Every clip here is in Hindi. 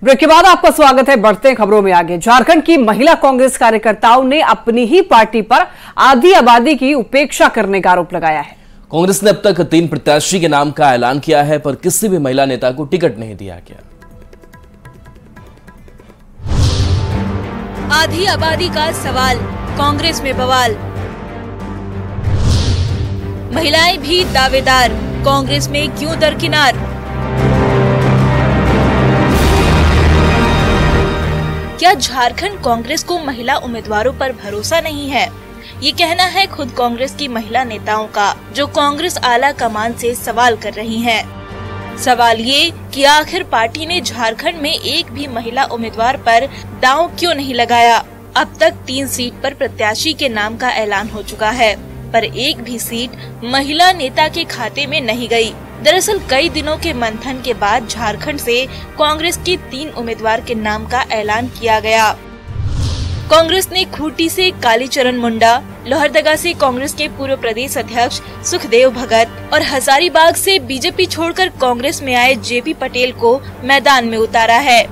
ब्रेक के बाद आपका स्वागत है। बढ़ते हैं खबरों में आगे। झारखंड की महिला कांग्रेस कार्यकर्ताओं ने अपनी ही पार्टी पर आधी आबादी की उपेक्षा करने का आरोप लगाया है। कांग्रेस ने अब तक 3 प्रत्याशी के नाम का ऐलान किया है, पर किसी भी महिला नेता को टिकट नहीं दिया गया। आधी आबादी का सवाल, कांग्रेस में बवाल। महिलाएं भी दावेदार, कांग्रेस में क्यों दरकिनार। क्या झारखंड कांग्रेस को महिला उम्मीदवारों पर भरोसा नहीं है? ये कहना है खुद कांग्रेस की महिला नेताओं का, जो कांग्रेस आला कमान से सवाल कर रही हैं। सवाल ये कि आखिर पार्टी ने झारखंड में एक भी महिला उम्मीदवार पर दांव क्यों नहीं लगाया। अब तक 3 सीट पर प्रत्याशी के नाम का ऐलान हो चुका है, पर एक भी सीट महिला नेता के खाते में नहीं गई। दरअसल कई दिनों के मंथन के बाद झारखंड से कांग्रेस के 3 उम्मीदवार के नाम का ऐलान किया गया। कांग्रेस ने खूंटी से कालीचरण मुंडा, लोहरदगा से कांग्रेस के पूर्व प्रदेश अध्यक्ष सुखदेव भगत और हजारीबाग से बीजेपी छोड़कर कांग्रेस में आए जेपी पटेल को मैदान में उतारा है।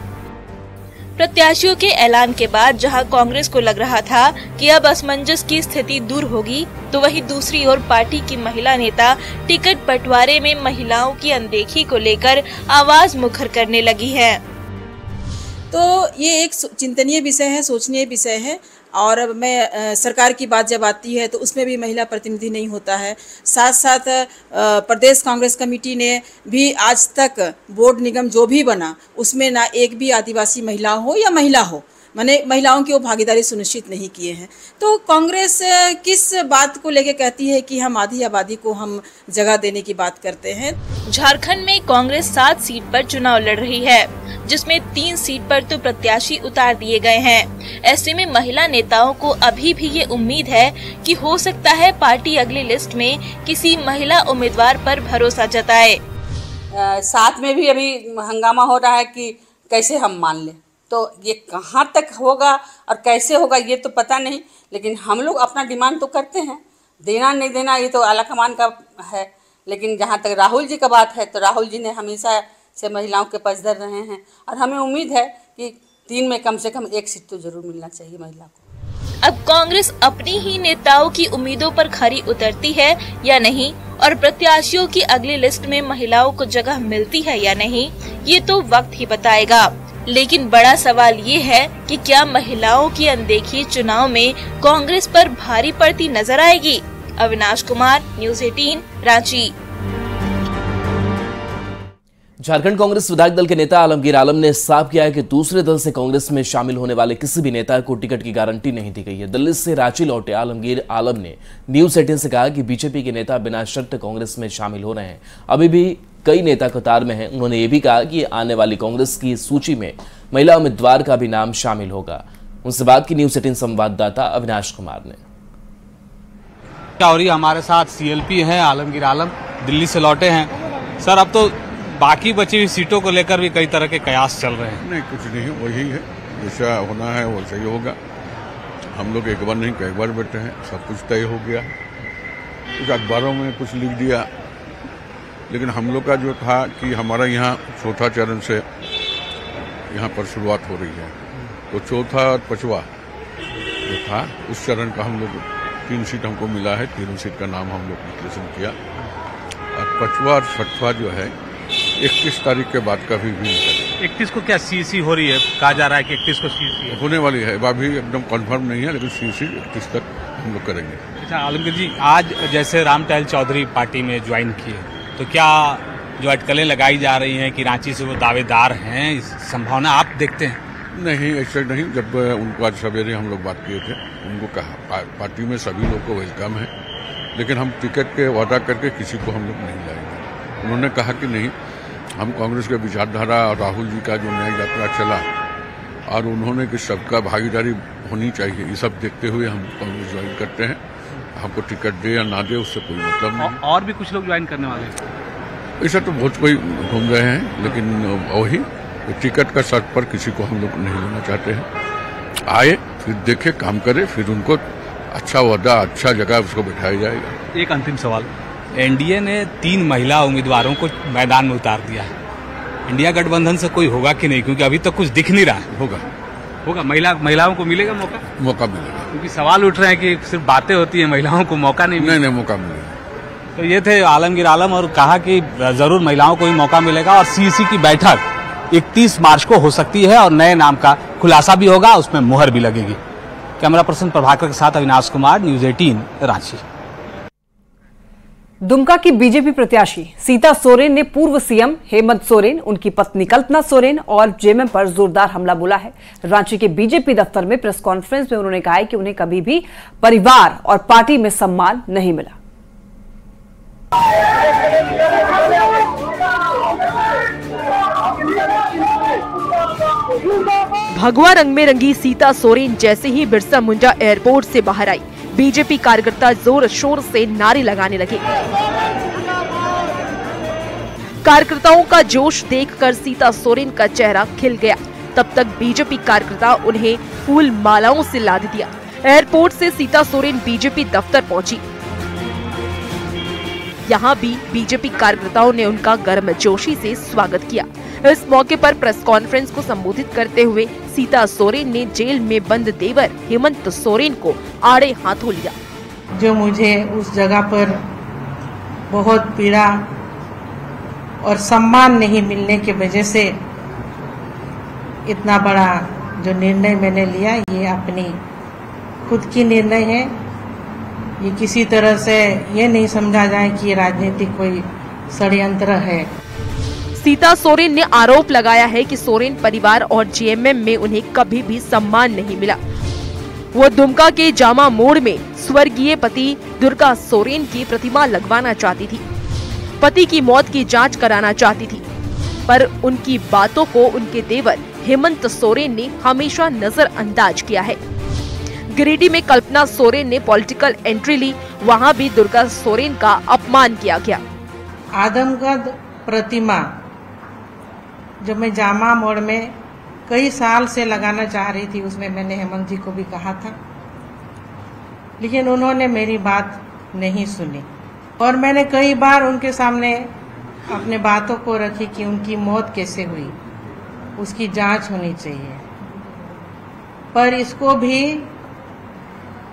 प्रत्याशियों के ऐलान के बाद जहां कांग्रेस को लग रहा था कि अब असमंजस की स्थिति दूर होगी, तो वहीं दूसरी ओर पार्टी की महिला नेता टिकट बंटवारे में महिलाओं की अनदेखी को लेकर आवाज मुखर करने लगी है। तो ये एक चिंतनीय विषय है, सोचनीय विषय है। और मैं सरकार की बात जब आती है तो उसमें भी महिला प्रतिनिधि नहीं होता है। साथ साथ प्रदेश कांग्रेस कमेटी ने भी आज तक बोर्ड निगम जो भी बना उसमें ना एक भी आदिवासी महिला हो या महिला हो, माने महिलाओं की वो भागीदारी सुनिश्चित नहीं किए हैं। तो कांग्रेस किस बात को लेके कहती है कि हम आधी आबादी को हम जगह देने की बात करते हैं। झारखंड में कांग्रेस 7 सीट पर चुनाव लड़ रही है, जिसमें 3 सीट पर तो प्रत्याशी उतार दिए गए हैं। ऐसे में महिला नेताओं को अभी भी ये उम्मीद है कि हो सकता है पार्टी अगली लिस्ट में किसी महिला उम्मीदवार पर भरोसा जताए। साथ में भी अभी हंगामा हो रहा है कि कैसे हम मान लें, तो ये कहाँ तक होगा और कैसे होगा ये तो पता नहीं, लेकिन हम लोग अपना डिमांड तो करते हैं। देना नहीं देना ये तो आला कमान का है, लेकिन जहाँ तक राहुल जी का बात है तो राहुल जी ने हमेशा से महिलाओं के पक्षधर रहे हैं और हमें उम्मीद है कि 3 में कम से कम 1 सीट तो जरूर मिलना चाहिए महिला को। अब कांग्रेस अपनी ही नेताओं की उम्मीदों पर खरी उतरती है या नहीं, और प्रत्याशियों की अगली लिस्ट में महिलाओं को जगह मिलती है या नहीं, ये तो वक्त ही बताएगा। लेकिन बड़ा सवाल ये है कि क्या महिलाओं की अनदेखी चुनाव में कांग्रेस पर भारी पड़ती नजर आएगी। अविनाश कुमार, न्यूज़ 18, रांची। झारखंड कांग्रेस विधायक दल के नेता आलमगीर आलम ने साफ किया है कि दूसरे दल से कांग्रेस में शामिल होने वाले किसी भी नेता को टिकट की गारंटी नहीं दी गई है। दिल्ली से रांची लौटे आलमगीर आलम ने न्यूज़ 18 से कहा कि बीजेपी के नेता बिना शर्त कांग्रेस में शामिल हो रहे हैं। अभी भी कई नेता कतार में हैं। उन्होंने ये भी कहा कि आने वाली कांग्रेस की सूची में महिला उम्मीदवार का भी नाम शामिल होगा। उनसे बात की न्यूज़ 18 संवाददाता अविनाश कुमार ने। और ये हमारे साथ सीएलपी हैं आलमगीर आलम, दिल्ली से लौटे हैं। सर, अब तो बाकी बची हुई सीटों को लेकर भी कई तरह के कयास चल रहे हैं। नहीं, कुछ नहीं, वही है जैसा होना है वैसा ही होगा। हम लोग एक बार नहीं कई बार बैठे हैं, सब कुछ तय हो गया। कुछ अखबारों में कुछ लिख दिया, लेकिन हम लोग का जो था कि हमारा यहाँ चौथा चरण से यहाँ पर शुरुआत हो रही है, तो चौथा और 5वां जो था उस चरण का हम लोग 3 सीट हमको मिला है। 3 सीट का नाम हम लोग डिक्लेरेशन किया, और 5वां और 6वां जो है 31 तारीख के बाद का भी 31 को क्या सीसी हो रही है? कहा जा रहा है कि 31 को सीसी होने वाली है। अभी एकदम कंफर्म नहीं है, लेकिन सीसी 31 तक हम लोग करेंगे। अच्छा आलमगीर जी, आज जैसे रामटहल चौधरी पार्टी में ज्वाइन किए, तो क्या जो अटकलें लगाई जा रही हैं कि रांची से वो दावेदार हैं, इस संभावना आप देखते हैं? नहीं, ऐसा नहीं। जब उनको आज सवेरे हम लोग बात किए थे, उनको कहा पार्टी में सभी लोग को वेलकम है, लेकिन हम टिकट के वादा करके किसी को हम लोग नहीं लाएंगे। उन्होंने कहा कि नहीं, हम कांग्रेस के विचारधारा और राहुल जी का जो न्याय यात्रा चला और उन्होंने कि सबका भागीदारी होनी चाहिए, ये सब देखते हुए हम कांग्रेस ज्वाइन करते हैं। हमको टिकट दे या ना दे उससे कोई मतलब नहीं। और भी कुछ लोग ज्वाइन करने वाले हैं? ऐसा तो बहुत कोई घूम रहे हैं, लेकिन वही टिकट का शर्त पर किसी को हम लोग नहीं लेना चाहते हैं। आए, फिर देखे, काम करे, फिर उनको अच्छा वादा, अच्छा जगह उसको बैठाया जाएगा। एक अंतिम सवाल, एनडीए ने 3 महिला उम्मीदवारों को मैदान में उतार दिया है, इंडिया गठबंधन से कोई होगा कि नहीं, क्योंकि अभी तक कुछ दिख नहीं रहा है। होगा महिलाओं को मिलेगा मौका मिलेगा, क्योंकि सवाल उठ रहे हैं कि सिर्फ बातें होती है, महिलाओं को मौका नहीं मौका मिलेगा। तो ये थे आलमगीर आलम, और कहा कि जरूर महिलाओं को भी मौका मिलेगा और सीईसी की बैठक 31 मार्च को हो सकती है और नए नाम का खुलासा भी होगा, उसमें मुहर भी लगेगी। कैमरा पर्सन प्रभाकर के साथ अविनाश कुमार, न्यूज़ 18 रांची। दुमका की बीजेपी प्रत्याशी सीता सोरेन ने पूर्व सीएम हेमंत सोरेन, उनकी पत्नी कल्पना सोरेन और जेएमएम पर जोरदार हमला बोला है। रांची के बीजेपी दफ्तर में प्रेस कॉन्फ्रेंस में उन्होंने कहा है कि उन्हें कभी भी परिवार और पार्टी में सम्मान नहीं मिला। भगवा रंग में रंगी सीता सोरेन जैसे ही बिरसा मुंडा एयरपोर्ट से बाहर आई, बीजेपी कार्यकर्ता जोर शोर से नारे लगाने लगे। कार्यकर्ताओं का जोश देखकर सीता सोरेन का चेहरा खिल गया। तब तक बीजेपी कार्यकर्ता उन्हें फूल मालाओं से लाद दिया। एयरपोर्ट से सीता सोरेन बीजेपी दफ्तर पहुंची। यहाँ भी बीजेपी कार्यकर्ताओं ने उनका गर्मजोशी से स्वागत किया। इस मौके पर प्रेस कॉन्फ्रेंस को संबोधित करते हुए सीता सोरेन ने जेल में बंद देवर हेमंत सोरेन को आड़े हाथों लिया। जो मुझे उस जगह पर बहुत पीड़ा और सम्मान नहीं मिलने की वजह से इतना बड़ा जो निर्णय मैंने लिया, ये अपनी खुद की निर्णय है। ये किसी तरह से ये नहीं समझा जाए कि ये राजनीतिक कोई षड्यंत्र है। सीता सोरेन ने आरोप लगाया है कि सोरेन परिवार और जेएमएम में उन्हें कभी भी सम्मान नहीं मिला। वो दुमका के जामा मोड़ में स्वर्गीय पति दुर्गा सोरेन की प्रतिमा लगवाना चाहती थी, पति की मौत की जांच कराना चाहती थी, पर उनकी बातों को उनके देवर हेमंत सोरेन ने हमेशा नजरअंदाज किया है। गिरिडीह में कल्पना सोरेन ने पॉलिटिकल एंट्री ली, वहां भी दुर्गा सोरेन का अपमान किया गया। आदमगढ़ प्रतिमा जब मैं जामा मोड़ में कई साल से लगाना चाह रही थी, उसमें मैंने हेमंत जी को भी कहा था, लेकिन उन्होंने मेरी बात नहीं सुनी और मैंने कई बार उनके सामने अपने बातों को रखी कि उनकी मौत कैसे हुई, उसकी जांच होनी चाहिए, पर इसको भी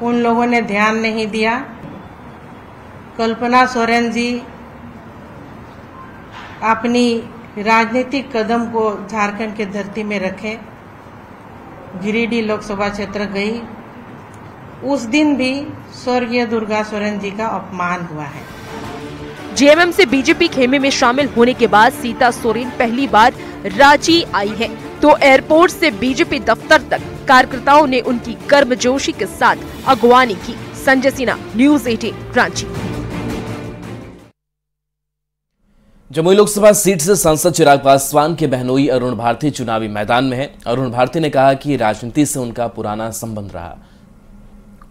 उन लोगों ने ध्यान नहीं दिया। कल्पना सोरेन जी अपनी राजनीतिक कदम को झारखंड के धरती में रखे, गिरिडीह लोकसभा क्षेत्र गई। उस दिन भी स्वर्गीय दुर्गा सोरेन जी का अपमान हुआ है। जेएमएम से बीजेपी खेमे में शामिल होने के बाद सीता सोरेन पहली बार रांची आई है, तो एयरपोर्ट से बीजेपी दफ्तर तक कार्यकर्ताओं ने उनकी गर्मजोशी के साथ अगवानी की। संजय सिन्हा, न्यूज़ 18 रांची। जमुई लोकसभा सीट से सांसद चिराग पासवान के बहनोई अरुण भारती चुनावी मैदान में है। अरुण भारती ने कहा कि राजनीति से उनका पुराना संबंध रहा।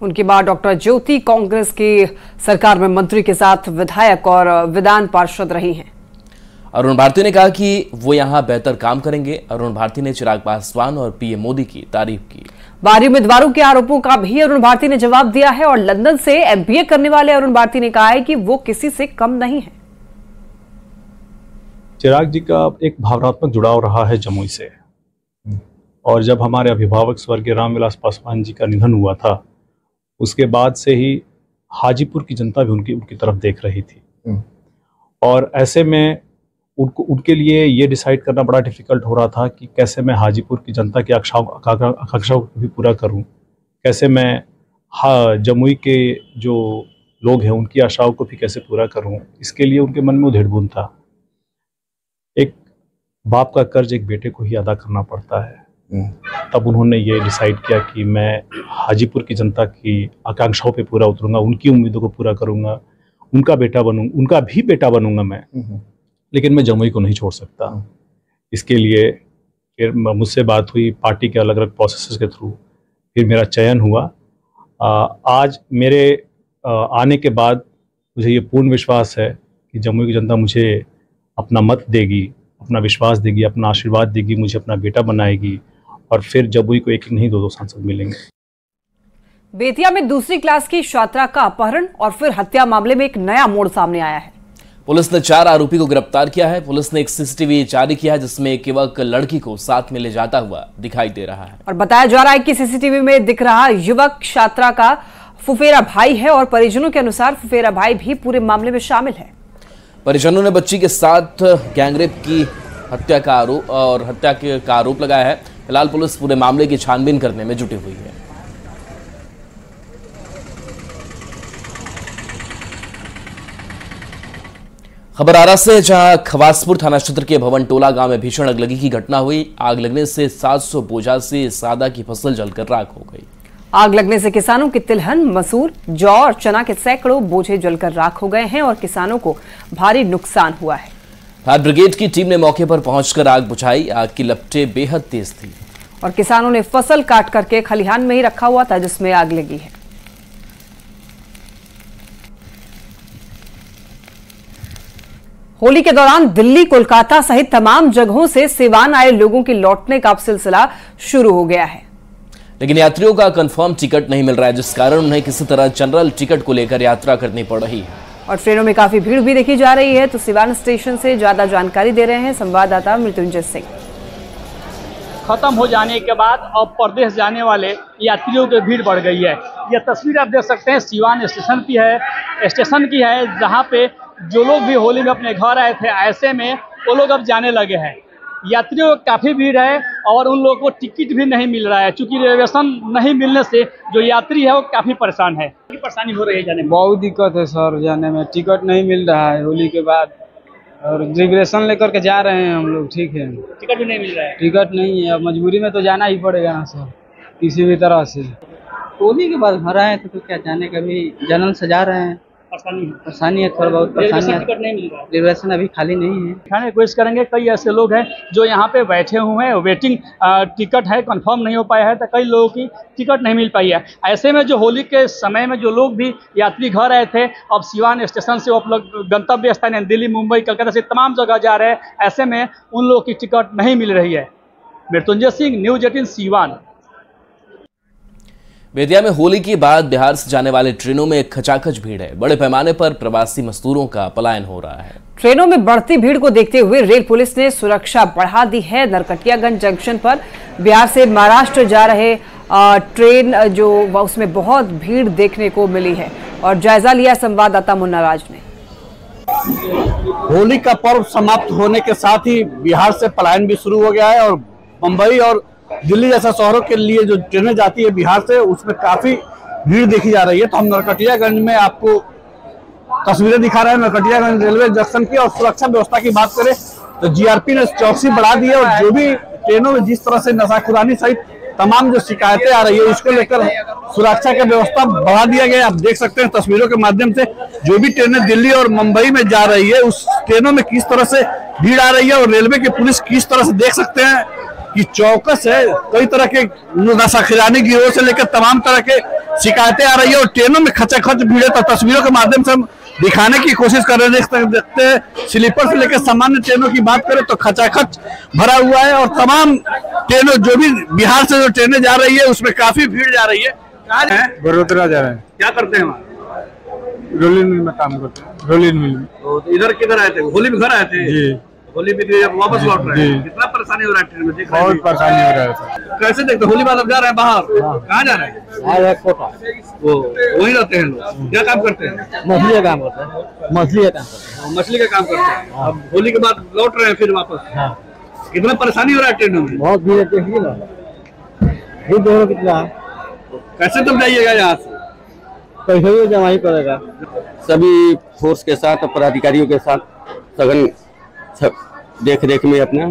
उनके बाद डॉक्टर ज्योति कांग्रेस की सरकार में मंत्री के साथ विधायक और विधान पार्षद रही हैं। अरुण भारती ने कहा कि वो यहां बेहतर काम करेंगे। अरुण भारती ने चिराग पासवान और पीएम मोदी की तारीफ की। बागी उम्मीदवारों के आरोपों का भी अरुण भारती ने जवाब दिया है और लंदन से एमबीए करने वाले अरुण भारती ने कहा है कि वो किसी से कम नहीं है। चिराग जी का एक भावनात्मक जुड़ाव रहा है जमुई से, और जब हमारे अभिभावक स्वर्गीय रामविलास पासवान जी का निधन हुआ था, उसके बाद से ही हाजीपुर की जनता भी उनकी तरफ देख रही थी, और ऐसे में उनके लिए ये डिसाइड करना बड़ा डिफिकल्ट हो रहा था कि कैसे मैं हाजीपुर की जनता की आकांक्षाओं को भी पूरा करूं, कैसे मैं जमुई के जो लोग हैं उनकी आशाओं को भी कैसे पूरा करूं। इसके लिए उनके मन में उधेड़-बुन था। एक बाप का कर्ज एक बेटे को ही अदा करना पड़ता है। तब उन्होंने ये डिसाइड किया कि मैं हाजीपुर की जनता की आकांक्षाओं पे पूरा उतरूंगा, उनकी उम्मीदों को पूरा करूंगा, उनका भी बेटा बनूंगा मैं, लेकिन मैं जमुई को नहीं छोड़ सकता। इसके लिए फिर मुझसे बात हुई पार्टी के अलग अलग प्रोसेसेस के थ्रू, फिर मेरा चयन हुआ। आज मेरे आने के बाद मुझे ये पूर्ण विश्वास है कि जमुई की जनता मुझे अपना मत देगी, अपना विश्वास देगी, अपना आशीर्वाद देगी, मुझे अपना बेटा बनाएगी, और फिर जमुई को एक नहीं दो सांसद मिलेंगे। बेतिया में दूसरी क्लास की छात्रा का अपहरण और फिर हत्या मामले में एक नया मोड़ सामने आया है। पुलिस ने 4 आरोपी को गिरफ्तार किया है। पुलिस ने एक सीसीटीवी जारी किया है जिसमें एक युवक लड़की को साथ में ले जाता हुआ दिखाई दे रहा है। और बताया जा रहा है कि सीसीटीवी में दिख रहा युवक छात्रा का फुफेरा भाई है और परिजनों के अनुसार फुफेरा भाई भी पूरे मामले में शामिल है। परिजनों ने बच्ची के साथ गैंगरेप की हत्या का आरोप लगाया है। फिलहाल पुलिस पूरे मामले की छानबीन करने में जुटी हुई है। खबर आरा से, जहां खवासपुर थाना क्षेत्र के भवन टोला गांव में भीषण अगलगी की घटना हुई। आग लगने से 700 बोझा से सादा की फसल जलकर राख हो गई। आग लगने से किसानों की तिलहन, मसूर, जौ और चना के सैकड़ों बोझे जलकर राख हो गए हैं और किसानों को भारी नुकसान हुआ है। फायर ब्रिगेड की टीम ने मौके पर पहुंचकर आग बुझाई। आग की लपटें बेहद तेज थी और किसानों ने फसल काट करके खलिहान में ही रखा हुआ था जिसमें आग लगी है। होली के दौरान दिल्ली, कोलकाता सहित तमाम जगहों से सिवान आए लोगों के लौटने का अब सिलसिला शुरू हो गया है, लेकिन यात्रियों का कंफर्म टिकट नहीं मिल रहा है, जिस कारण उन्हें किसी तरह जनरल टिकट को लेकर यात्रा करनी पड़ रही है। और ट्रेनों में काफी भीड़ भी देखी जा रही है। तो सिवान स्टेशन से ज्यादा जानकारी दे रहे हैं संवाददाता मृत्युंजय सिंह। खत्म हो जाने के बाद अब प्रदेश जाने वाले यात्रियों की भीड़ बढ़ गई है। यह तस्वीर आप देख सकते हैं सिवान स्टेशन की है, जहां पे जो लोग भी होली में अपने घर आए थे, ऐसे में वो लोग अब जाने लगे हैं। यात्रियों की काफ़ी भीड़ है और उन लोगों को टिकट भी नहीं मिल रहा है, क्योंकि रिजर्वेशन नहीं मिलने से जो यात्री है वो काफ़ी परेशान है। परेशानी हो रही है जाने में? बहुत दिक्कत है सर, जाने में टिकट नहीं मिल रहा है होली के बाद, और रिजर्वेशन लेकर के जा रहे हैं हम लोग। ठीक है, टिकट भी नहीं मिल रहा है? टिकट नहीं है, अब मजबूरी में तो जाना ही पड़ेगा ना सर, किसी भी तरह से। होली के बाद घर आए तो क्या जाने का भी जनरल से जा रहे हैं, परेशानी है, थोड़ा बहुत परेशानी है। टिकट नहीं मिल रहा है, रिजर्वेशन अभी खाली नहीं है। खाने कोशिश करेंगे। कई ऐसे लोग हैं जो यहाँ पे बैठे हुए हैं, वेटिंग टिकट है, कंफर्म नहीं हो पाया है, तो कई लोगों की टिकट नहीं मिल पाई है। ऐसे में जो होली के समय में जो लोग भी यात्री घर आए थे, अब सिवान स्टेशन से वो लोग गंतव्य स्थान है दिल्ली, मुंबई, कलकत्ता से तमाम जगह जा रहे हैं। ऐसे में उन लोगों की टिकट नहीं मिल रही है। मृत्युंजय सिंह, न्यूज 18 सिवान। बेतिया में होली के बाद बिहार से जाने वाले ट्रेनों में खचाखच भीड़ है। बड़े पैमाने पर प्रवासी मजदूरों का पलायन हो रहा है। ट्रेनों में बढ़ती भीड़ को देखते हुए रेल पुलिस ने सुरक्षा बढ़ा दी है। नरकटियागंज जंक्शन पर बिहार से महाराष्ट्र जा रहे ट्रेन जो उसमें बहुत भीड़ देखने को मिली है और जायजा लिया संवाददाता मुन्ना राज ने। होली का पर्व समाप्त होने के साथ ही बिहार से पलायन भी शुरू हो गया है और मुंबई और दिल्ली जैसा शहरों के लिए जो ट्रेनें जाती है बिहार से, उसमें काफी भीड़ देखी जा रही है। तो हम नरकटियागंज में आपको तस्वीरें दिखा रहे हैं नरकटियागंज रेलवे जंक्शन की। और सुरक्षा व्यवस्था की बात करें तो जीआरपी ने चौकसी बढ़ा दी है और जो भी ट्रेनों में जिस तरह से नशाखुरानी सहित तमाम जो शिकायतें आ रही है उसको लेकर सुरक्षा की व्यवस्था बढ़ा दिया गया। आप देख सकते हैं तस्वीरों के माध्यम से जो भी ट्रेनें दिल्ली और मुंबई में जा रही है उस ट्रेनों में किस तरह से भीड़ आ रही है और रेलवे की पुलिस किस तरह से देख सकते हैं कि चौकस है। कई तरह के नशाखुरानी गिरोह से लेकर तमाम तरह के शिकायतें आ रही है और ट्रेनों में खचाखच भीड़ है। तो तस्वीरों के माध्यम से हम दिखाने की कोशिश कर रहे हैं। देखते हैं स्लीपर से लेकर सामान्य ट्रेनों की बात करें तो खचाखच भरा हुआ है और तमाम ट्रेनों जो भी बिहार से जो ट्रेनें जा रही है उसमें काफी भीड़ जा रही है। बड़ोदरा जा रहे हैं। क्या करते हैं वहाँ? रोलिंग मिल में काम करते हैं। रोलिंग मिल में। तो इधर किधर आए थे? होली में घर आए थे? जी। होली बिक्री जब वापस लौट रहे हैं, कितना परेशानी हो रहा है ट्रेन में? बहुत परेशानी हो रहा है। कैसे देखते? होली बाद अब जा रहे हैं बाहर, कहाँ जा रहे हैं? कोटा। वो वही रहते हैं लोग। क्या काम करते हैं? मछली का काम करते हैं। मछली का काम करते हैं। मछली का काम करते हैं। अब होली के बाद लौट रहे हैं फिर वापस। कितना परेशानी हो रहा है ट्रेनों में? बहुत भीड़ देखिए ना, भीड़ देखो कितना है। कैसे तुम जाइएगा यहाँ से? कैसे भी जमा ही पड़ेगा। सभी फोर्स के साथ और पदाधिकारियों के साथ सघन देख रेख में अपना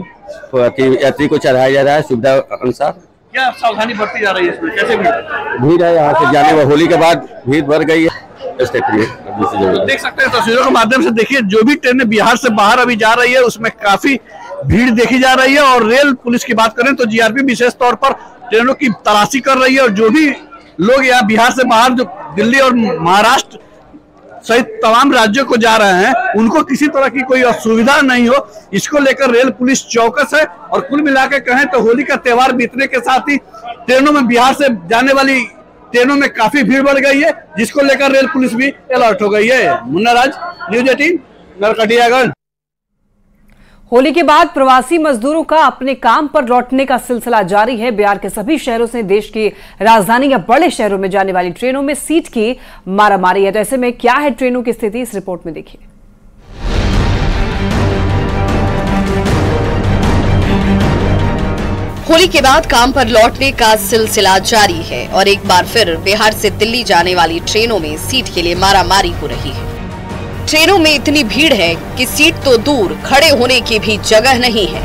यात्री को चढ़ाया जा रहा है सुविधा अनुसार। क्या सावधानी बरती जा रही है इसमें? कैसे भीड़ है यहाँ से जाने में? होली के बाद भीड़ बढ़ गई है स्टेशन में। तो देख सकते हैं तस्वीरों के माध्यम से। देखिए जो भी ट्रेनें बिहार से बाहर अभी जा रही है उसमें काफी भीड़ देखी जा रही है। और रेल पुलिस की बात करें तो जीआरपी विशेष तौर पर ट्रेनों की तलाशी कर रही है और जो भी लोग यहाँ बिहार से बाहर जो दिल्ली और महाराष्ट्र सहित तमाम राज्यों को जा रहे हैं उनको किसी तरह की कोई असुविधा नहीं हो, इसको लेकर रेल पुलिस चौकस है। और कुल मिलाकर कहें तो होली का त्योहार बीतने के साथ ही ट्रेनों में बिहार से जाने वाली ट्रेनों में काफी भीड़ बढ़ गई है, जिसको लेकर रेल पुलिस भी अलर्ट हो गई है। मुन्ना राज, न्यूज 18 नरकटियागंज। होली के बाद प्रवासी मजदूरों का अपने काम पर लौटने का सिलसिला जारी है। बिहार के सभी शहरों से देश की राजधानी या बड़े शहरों में जाने वाली ट्रेनों में सीट की मारामारी है। तो ऐसे में क्या है ट्रेनों की स्थिति, इस रिपोर्ट में देखिए। होली के बाद काम पर लौटने का सिलसिला जारी है और एक बार फिर बिहार से दिल्ली जाने वाली ट्रेनों में सीट के लिए मारामारी हो रही है। ट्रेनों में इतनी भीड़ है कि सीट तो दूर, खड़े होने की भी जगह नहीं है।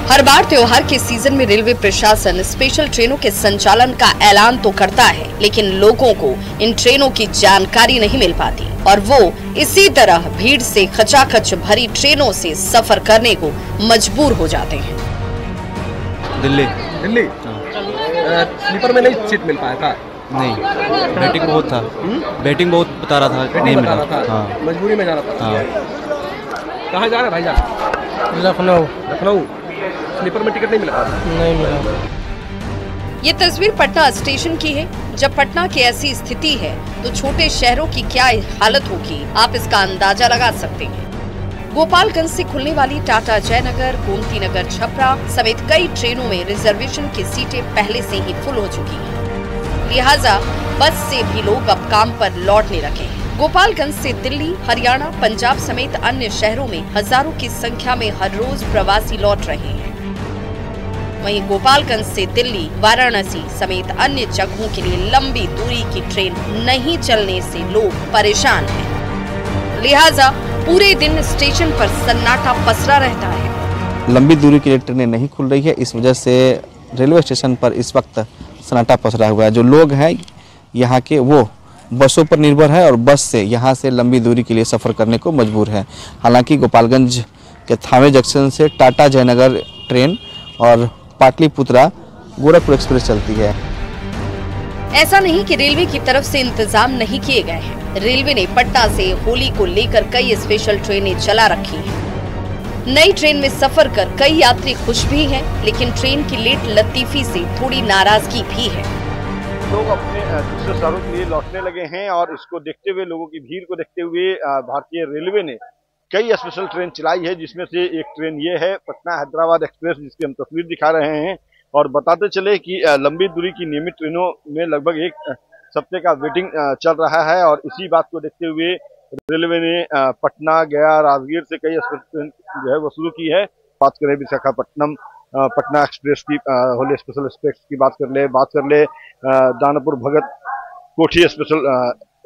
हर बार त्योहार के सीजन में रेलवे प्रशासन स्पेशल ट्रेनों के संचालन का ऐलान तो करता है, लेकिन लोगों को इन ट्रेनों की जानकारी नहीं मिल पाती और वो इसी तरह भीड़ से खचाखच भरी ट्रेनों से सफर करने को मजबूर हो जाते हैं। दिल्ली स्लीपर में नहीं सीट मिल पाया था? नहीं, वेटिंग बहुत था। वेटिंग बहुत बता रहा था, नहीं मिला था। हाँ। मजबूरी में जाना था। हाँ। कहाँ जा रहे भाई जान? लखनऊ। स्लीपर में टिकट नहीं मिला? नहीं मिला। ये तस्वीर पटना स्टेशन की है। जब पटना की ऐसी स्थिति है तो छोटे शहरों की क्या हालत होगी, आप इसका अंदाजा लगा सकते हैं। गोपालगंज से खुलने वाली टाटा जयनगर, गोमती नगर, छपरा समेत कई ट्रेनों में रिजर्वेशन की सीटें पहले से ही फुल हो चुकी हैं। लिहाजा बस से भी लोग अब काम पर लौटने लगे हैं। गोपालगंज से दिल्ली, हरियाणा, पंजाब समेत अन्य शहरों में हजारों की संख्या में हर रोज प्रवासी लौट रहे हैं। वहीं गोपालगंज से दिल्ली, वाराणसी समेत अन्य जगहों के लिए लंबी दूरी की ट्रेन नहीं चलने से लोग परेशान हैं। लिहाजा पूरे दिन स्टेशन पर सन्नाटा पसरा रहता है। लंबी दूरी की ट्रेनें नहीं खुल रही है, इस वजह से रेलवे स्टेशन पर इस वक्त सन्नाटा पसरा हुआ है। जो लोग हैं यहाँ के वो बसों पर निर्भर है और बस से यहाँ से लंबी दूरी के लिए सफ़र करने को मजबूर है। हालांकि गोपालगंज के थावे जंक्शन से टाटा जयनगर ट्रेन और पाटलिपुत्रा गोरखपुर एक्सप्रेस चलती है। ऐसा नहीं कि रेलवे की तरफ से इंतजाम नहीं किए गए हैं। रेलवे ने पटना से होली को लेकर कई स्पेशल ट्रेनें चला रखी हैं। नई ट्रेन में सफर कर कई यात्री खुश भी हैं, लेकिन ट्रेन की लेट लतीफी से थोड़ी नाराजगी भी है। लोग अपने दूसरे शहरों के लिए लौटने लगे हैं और इसको देखते हुए, लोगों की भीड़ को देखते हुए भारतीय रेलवे ने कई स्पेशल ट्रेन चलाई है, जिसमें से एक ट्रेन ये है पटना हैदराबाद एक्सप्रेस, जिसकी हम तस्वीर दिखा रहे हैं। और बताते चले कि लंबी दूरी की नियमित ट्रेनों में लगभग एक हफ्ते का वेटिंग चल रहा है और इसी बात को देखते हुए रेलवे ने पटना, गया, राजगीर से कई स्पेशल ट्रेन जो है वो शुरू की है। बात करें विशाखापट्टनम पटना एक्सप्रेस की, होली स्पेशल एक्सप्रेस की बात कर ले दानापुर भगत कोठी स्पेशल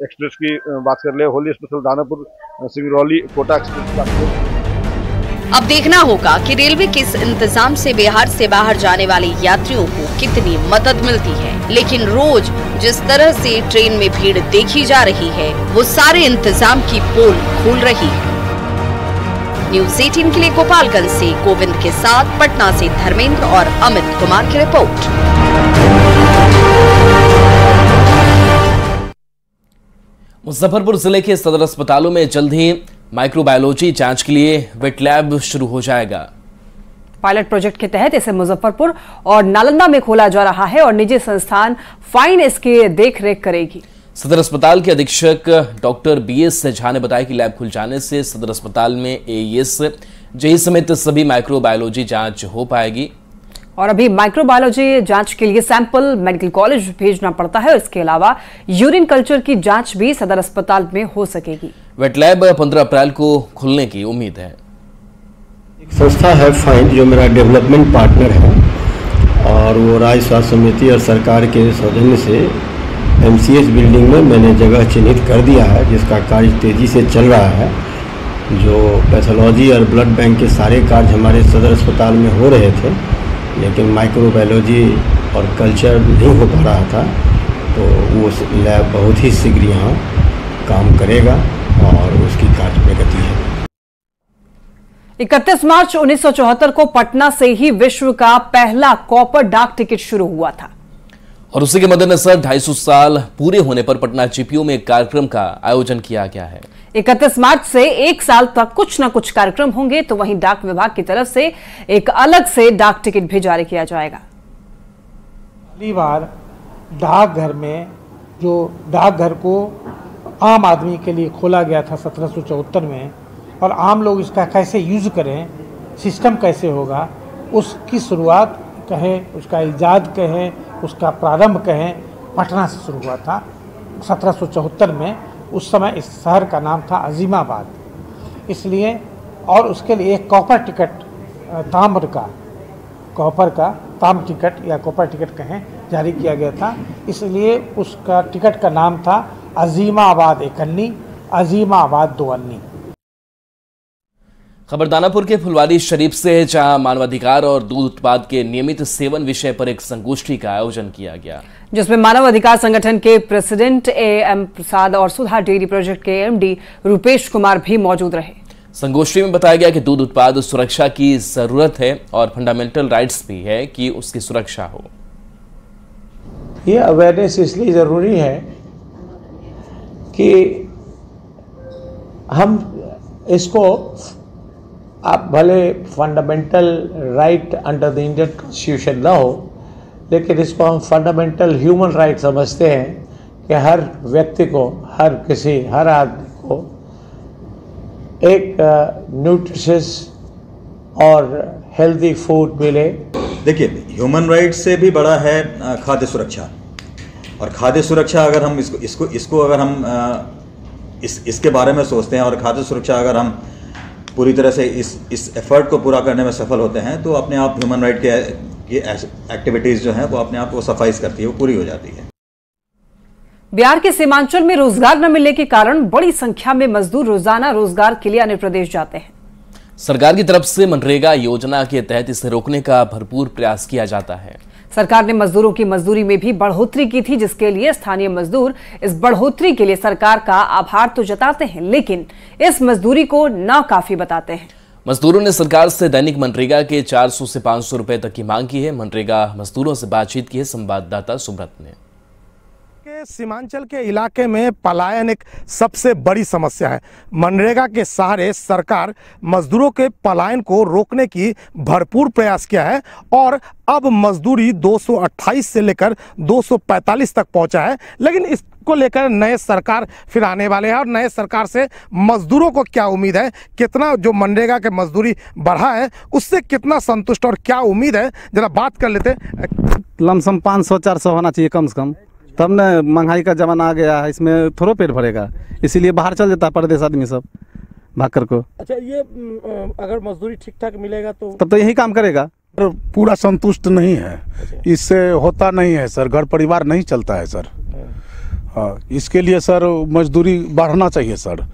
एक्सप्रेस की बात कर ले, होली स्पेशल दानापुर सिंगरौली कोटा एक्सप्रेस की बात कर। अब देखना होगा कि रेलवे के इस इंतजाम से बिहार से बाहर जाने वाले यात्रियों को कितनी मदद मिलती है। लेकिन रोज जिस तरह से ट्रेन में भीड़ देखी जा रही है, वो सारे इंतजाम की पोल खोल रही है। न्यूज़ 18 के लिए गोपालगंज से गोविंद के साथ पटना से धर्मेंद्र और अमित कुमार की रिपोर्ट। मुजफ्फरपुर जिले के सदर अस्पतालों में जल्द ही माइक्रोबायोलॉजी जांच के लिए वेट लैब शुरू हो जाएगा। पायलट प्रोजेक्ट के तहत इसे मुजफ्फरपुर और नालंदा में खोला जा रहा है और निजी संस्थान फाइन इसकी देखरेख करेगी। सदर अस्पताल के अधीक्षक डॉक्टर BS झा ने बताया कि लैब खुल जाने से सदर अस्पताल में AES, जेई समेत सभी माइक्रोबायोलॉजी जांच हो पाएगी। और अभी माइक्रोबायोलॉजी जांच के लिए सैंपल मेडिकल कॉलेज भेजना पड़ता है और इसके अलावा यूरिन कल्चर की जांच भी सदर अस्पताल में हो सकेगी। वेट लैब 15 अप्रैल को खुलने की उम्मीद है। एक संस्था है फाइंड, जो मेरा डेवलपमेंट पार्टनर है और वो राज्य स्वास्थ्य समिति और सरकार के सौजन्य से MCH बिल्डिंग में मैंने जगह चिन्हित कर दिया है, जिसका कार्य तेजी से चल रहा है। जो पैथोलॉजी और ब्लड बैंक के सारे कार्य हमारे सदर अस्पताल में हो रहे थे, लेकिन माइक्रोबायोलॉजी और कल्चर नहीं हो पा रहा था, तो वो लैब बहुत ही शीघ्र यहाँ काम करेगा और उसकी कार्य प्रगति है। 31 मार्च 1974 को पटना से ही विश्व का पहला कॉपर डाक टिकट शुरू हुआ था और उसी के मद्देनजर 250 साल पूरे होने पर पटना GPO में एक कार्यक्रम का आयोजन किया गया है। 31 मार्च से एक साल तक कुछ न कुछ कार्यक्रम होंगे, तो वहीं डाक विभाग की तरफ से एक अलग से डाक टिकट भी जारी किया जाएगा। पहली बार डाकघर में, जो डाकघर को आम आदमी के लिए खोला गया था 1774 में, और आम लोग इसका कैसे यूज करें, सिस्टम कैसे होगा, उसकी शुरुआत कहें, उसका ईजाद कहें, उसका प्रारंभ कहें, पटना से शुरू हुआ था 1774 में। उस समय इस शहर का नाम था अजीमाबाद, इसलिए, और उसके लिए एक कॉपर टिकट, ताम्र टिकट या कॉपर टिकट कहें, जारी किया गया था। इसलिए उसका टिकट का नाम था अजीमाबाद 1 अन्नी, अजीमाबाद 2 अन्नी। खबर दानापुर के फुलवारी शरीफ से है, जहां मानवाधिकार और दूध उत्पाद के नियमित सेवन विषय पर एक संगोष्ठी का आयोजन किया गया, जिसमें मानव अधिकार संगठन के प्रेसिडेंट AM प्रसाद और सुधा डेयरी प्रोजेक्ट के MD रूपेश कुमार भी मौजूद रहे। संगोष्ठी में बताया गया कि दूध उत्पाद सुरक्षा की जरूरत है और फंडामेंटल राइट्स भी है कि उसकी सुरक्षा हो। ये अवेयरनेस इसलिए ज़रूरी है कि हम इसको, आप भले fundamental right under the Indian constitution ना हो, लेकिन इसको हम फंडामेंटल ह्यूमन राइट समझते हैं कि हर व्यक्ति को, हर आदमी को एक न्यूट्रिशियस और हेल्दी फूड मिले। देखिए, ह्यूमन राइट से भी बड़ा है खाद्य सुरक्षा, और खाद्य सुरक्षा अगर हम इसको अगर हम इसके बारे में सोचते हैं और खाद्य सुरक्षा अगर हम पूरी तरह से इस एफर्ट को पूरा करने में सफल होते हैं, तो अपने आप ह्यूमन राइट के एक्टिविटीज़ जो हैं वो अपने आप को सफाइज करती है, वो पूरी हो जाती है। बिहार के सीमांचल में रोजगार न मिलने के कारण बड़ी संख्या में मजदूर रोजाना रोजगार के लिए अन्य प्रदेश जाते हैं। सरकार की तरफ से मनरेगा योजना के तहत इसे रोकने का भरपूर प्रयास किया जाता है। सरकार ने मजदूरों की मजदूरी में भी बढ़ोतरी की थी, जिसके लिए स्थानीय मजदूर इस बढ़ोतरी के लिए सरकार का आभार तो जताते हैं, लेकिन इस मजदूरी को नाकाफी बताते हैं। मजदूरों ने सरकार से दैनिक मनरेगा के 400 से 500 रुपए तक की मांग की है। मनरेगा मजदूरों से बातचीत की है संवाददाता सुब्रत ने। सीमांचल के इलाके में पलायन एक सबसे बड़ी समस्या है। मनरेगा के सहारे सरकार मजदूरों के पलायन को रोकने की भरपूर प्रयास किया है और अब मजदूरी 228 से लेकर 245 तक पहुंचा है। लेकिन इसको लेकर नए सरकार फिर आने वाले हैं और नए सरकार से मजदूरों को क्या उम्मीद है, कितना जो मनरेगा के मजदूरी बढ़ा है उससे कितना संतुष्ट और क्या उम्मीद है, जरा बात कर लेते। लमसम 500-400 होना चाहिए कम से कम, तब न महंगाई का जमाना आ गया है, इसमें थोड़ा पेट भरेगा, इसीलिए बाहर चल जाता है परदेश आदमी सब भाग कर को। अच्छा, ये अगर मजदूरी ठीक ठाक मिलेगा तो तब तो यही काम करेगा। पूरा संतुष्ट नहीं है, इससे होता नहीं है सर, घर परिवार नहीं चलता है सर। हाँ, इसके लिए सर मजदूरी बढ़ना चाहिए सर,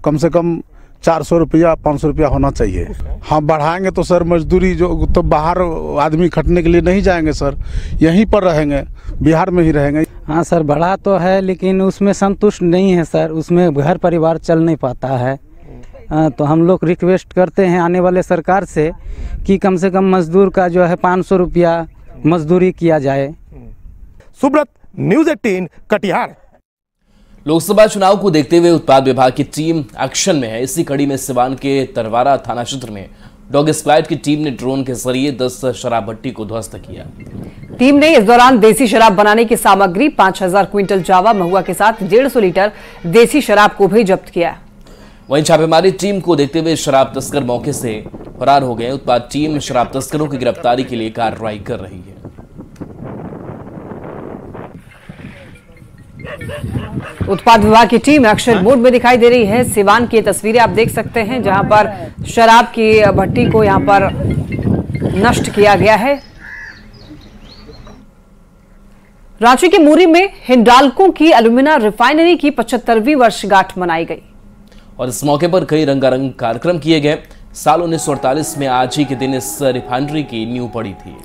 कम से कम 400 रुपया 500 रुपया होना चाहिए। हाँ, बढ़ाएंगे तो सर मजदूरी जो तो बाहर आदमी खटने के लिए नहीं जाएंगे सर, यहीं पर रहेंगे, बिहार में ही रहेंगे। हाँ सर, बढ़ा तो है लेकिन उसमें संतुष्ट नहीं है सर, उसमें घर परिवार चल नहीं पाता है। तो हम लोग रिक्वेस्ट करते हैं आने वाले सरकार से कि कम से कम मजदूर का जो है 500 रुपया मजदूरी किया जाए। सुब्रत, न्यूज़ 18 कटिहार। लोकसभा चुनाव को देखते हुए उत्पाद विभाग की टीम एक्शन में है। इसी कड़ी में सिवान के तरवारा थाना क्षेत्र में डॉग स्क्वाड की टीम ने ड्रोन के जरिए 10 शराब भट्टी को ध्वस्त किया। टीम ने इस दौरान देसी शराब बनाने की सामग्री 5000 क्विंटल जावा महुआ के साथ 150 लीटर देसी शराब को भी जब्त किया। वहीं छापेमारी टीम को देखते हुए शराब तस्कर मौके से फरार हो गए। उत्पाद टीम शराब तस्करों की गिरफ्तारी के लिए कार्रवाई कर रही है। उत्पाद विभाग की टीम एक्शन मोड में दिखाई दे रही है। सिवान की तस्वीरें आप देख सकते हैं, जहां पर शराब की भट्टी को यहां पर नष्ट किया गया है। रांची के मूरी में हिंडाल्को की एल्यूमिना रिफाइनरी की 75वीं वर्षगांठ मनाई गई और इस मौके पर कई रंगारंग कार्यक्रम किए गए। साल 1948 में आज ही के दिन इस रिफाइनरी की नींव पड़ी थी।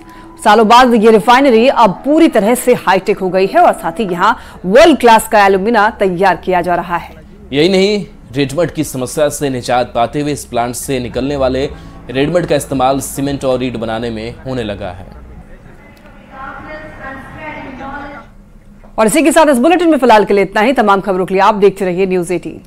सालों बाद ये रिफाइनरी अब पूरी तरह से हाईटेक हो गई है और साथ ही यहाँ वर्ल्ड क्लास का एल्यूमिना तैयार किया जा रहा है। यही नहीं, रेडमड की समस्या से निजात पाते हुए इस प्लांट से निकलने वाले रेडमड का इस्तेमाल सीमेंट और ईंट बनाने में होने लगा है। और इसी के साथ इस बुलेटिन में फिलहाल के लिए इतना ही। तमाम खबरों के लिए आप देखते रहिए न्यूज़ 18।